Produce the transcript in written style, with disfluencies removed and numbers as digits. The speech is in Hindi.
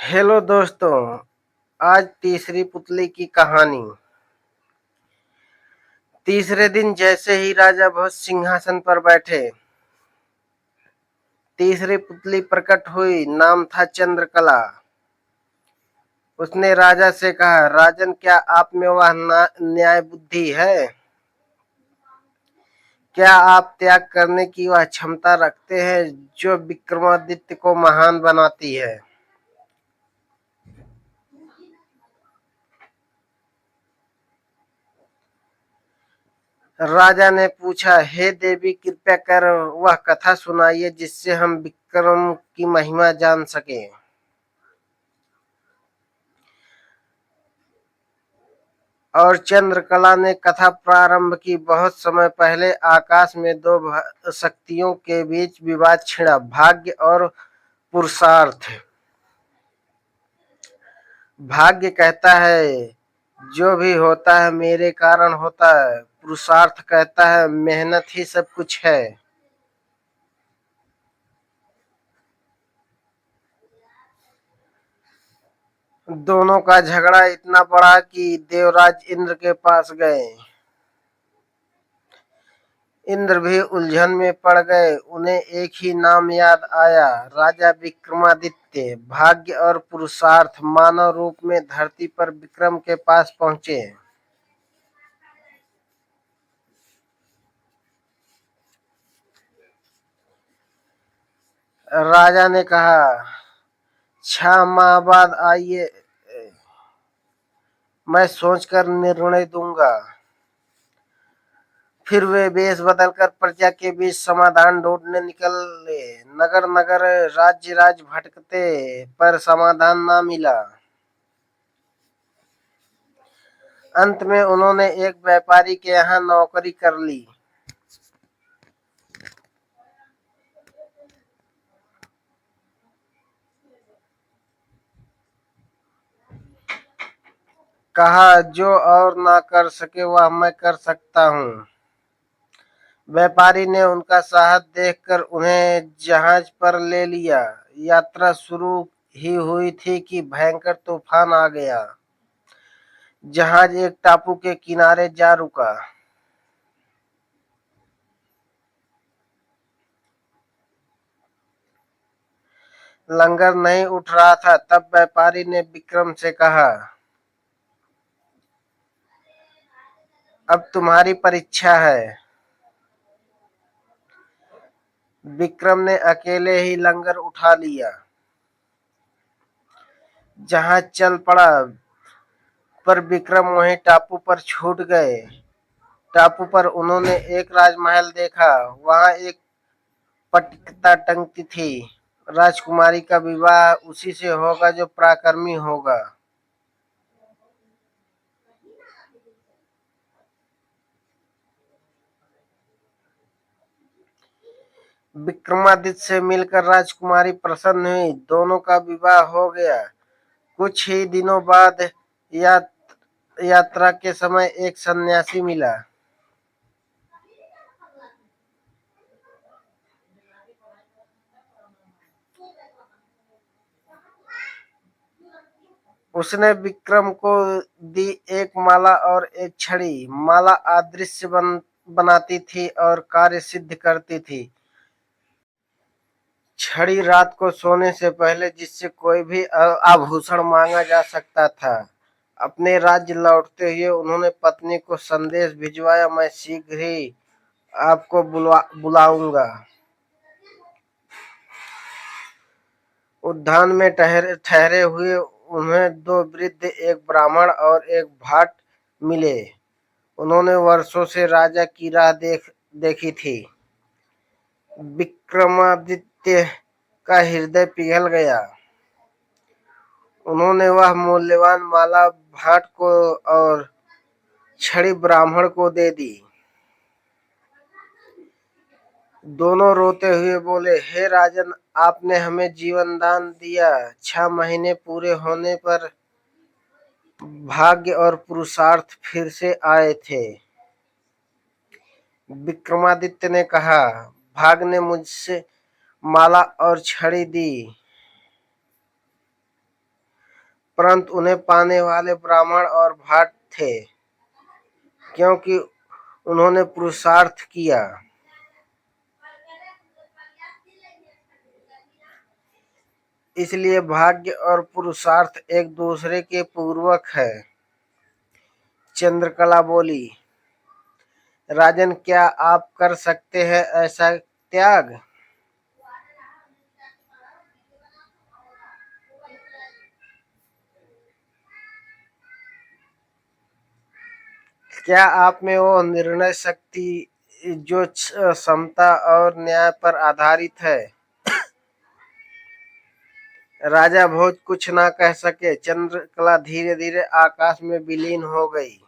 हेलो दोस्तों। आज तीसरी पुतली की कहानी। तीसरे दिन जैसे ही राजा भोज सिंहासन पर बैठे, तीसरी पुतली प्रकट हुई। नाम था चंद्रकला। उसने राजा से कहा, राजन, क्या आप में वह न्याय बुद्धि है? क्या आप त्याग करने की वह क्षमता रखते हैं जो विक्रमादित्य को महान बनाती है? राजा ने पूछा, हे देवी, कृपया कर वह कथा सुनाइए जिससे हम विक्रम की महिमा जान सकें। और चंद्रकला ने कथा प्रारंभ की। बहुत समय पहले आकाश में दो शक्तियों के बीच विवाद छिड़ा, भाग्य और पुरुषार्थ। भाग्य कहता है जो भी होता है मेरे कारण होता है। पुरुषार्थ कहता है मेहनत ही सब कुछ है। दोनों का झगड़ा इतना बड़ा कि देवराज इंद्र के पास गए। इंद्र भी उलझन में पड़ गए। उन्हें एक ही नाम याद आया, राजा विक्रमादित्य। भाग्य और पुरुषार्थ मानव रूप में धरती पर विक्रम के पास पहुंचे। राजा ने कहा, 6 माह बाद आइए, मैं सोचकर निर्णय दूंगा। फिर वे वेश बदलकर प्रजा के बीच समाधान ढूंढने निकले। नगर नगर, राज्य राज्य भटकते, पर समाधान ना मिला। अंत में उन्होंने एक व्यापारी के यहाँ नौकरी कर ली। कहा, जो और ना कर सके वह मैं कर सकता हूँ। व्यापारी ने उनका साहस देखकर उन्हें जहाज पर ले लिया। यात्रा शुरू ही हुई थी कि भयंकर तूफान आ गया। जहाज एक टापू के किनारे जा रुका। लंगर नहीं उठ रहा था। तब व्यापारी ने विक्रम से कहा, अब तुम्हारी परीक्षा है। विक्रम ने अकेले ही लंगर उठा लिया। जहाज चल पड़ा, पर विक्रम वहीं टापू पर छूट गए। टापू पर उन्होंने एक राजमहल देखा। वहां एक पटकथा टंगती थी, राजकुमारी का विवाह उसी से होगा जो पराक्रमी होगा। विक्रमादित्य से मिलकर राजकुमारी प्रसन्न हुई। दोनों का विवाह हो गया। कुछ ही दिनों बाद या, यात्रा के समय एक सन्यासी मिला। उसने विक्रम को दी एक माला और एक छड़ी। माला अदृश्य बनाती थी और कार्य सिद्ध करती थी। छड़ी रात को सोने से पहले जिससे कोई भी आभूषण मांगा जा सकता था। अपने राज्य लौटते हुए उन्होंने पत्नी को संदेश भिजवाया, मैं शीघ्र ही आपको बुलाऊंगा। उद्यान में ठहरे हुए उन्हें दो वृद्ध, एक ब्राह्मण और एक भाट मिले। उन्होंने वर्षों से राजा की राह देखी थी। विक्रमादित्य का हृदय पिघल गया। उन्होंने वह मूल्यवान माला भाट को और छड़ी ब्राह्मण को दे दी। दोनों रोते हुए बोले, हे राजन, आपने हमें जीवन दान दिया। 6 महीने पूरे होने पर भाग्य और पुरुषार्थ फिर से आए थे। विक्रमादित्य ने कहा, भाग्य ने मुझसे माला और छड़ी दी। परंतु उन्हें पाने वाले ब्राह्मण और भाट थे, क्योंकि उन्होंने पुरुषार्थ किया। इसलिए भाग्य और पुरुषार्थ एक दूसरे के पूरक है। चंद्रकला बोली, राजन, क्या आप कर सकते हैं ऐसा त्याग? क्या आप में वो निर्णय शक्ति जो समता और न्याय पर आधारित है? राजा भोज कुछ ना कह सके। चंद्रकला धीरे धीरे आकाश में विलीन हो गई।